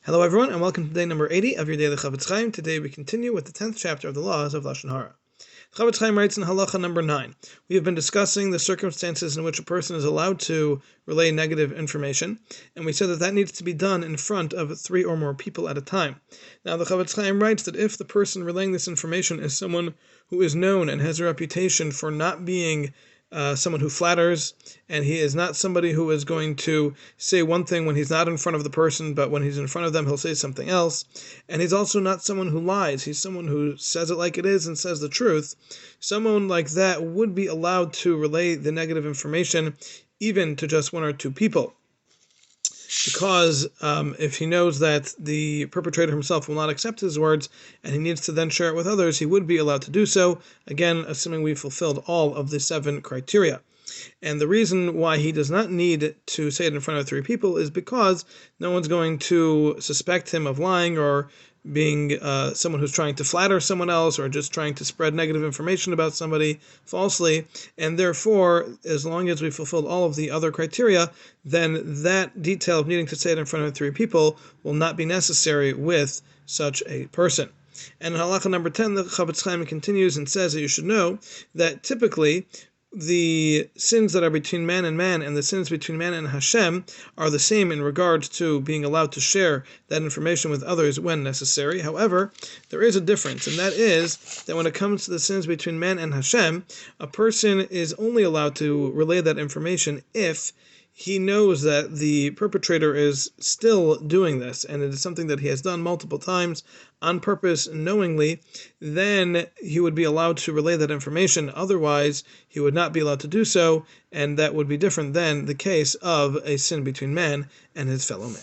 Hello everyone, and welcome to day number 80 of your daily Chofetz Chaim. Today we continue with the 10th chapter of the laws of Lashon Hara. Chofetz Chaim writes in halacha number 9, we have been discussing the circumstances in which a person is allowed to relay negative information, and we said that needs to be done in front of 3 or more people at a time. Now the Chofetz Chaim writes that if the person relaying this information is someone who is known and has a reputation for not being someone who flatters, and he is not somebody who is going to say one thing when he's not in front of the person, but when he's in front of them, he'll say something else. And he's also not someone who lies. He's someone who says it like it is and says the truth. Someone like that would be allowed to relay the negative information even to just 1 or 2 people. Because if he knows that the perpetrator himself will not accept his words and he needs to then share it with others, he would be allowed to do so, again, assuming we've fulfilled all of the 7 criteria. And the reason why he does not need to say it in front of 3 people is because no one's going to suspect him of lying or being someone who's trying to flatter someone else or just trying to spread negative information about somebody falsely. And therefore, as long as we fulfilled all of the other criteria, then that detail of needing to say it in front of 3 people will not be necessary with such a person. And in halacha number 10, the Chofetz Chaim continues and says that you should know that typically the sins that are between man and the sins between man and Hashem are the same in regards to being allowed to share that information with others when necessary. However, there is a difference, and that is that when it comes to the sins between man and Hashem, a person is only allowed to relay that information if he knows that the perpetrator is still doing this, and it is something that he has done multiple times on purpose, knowingly. Then he would be allowed to relay that information. Otherwise, he would not be allowed to do so, and that would be different than the case of a sin between man and his fellow man.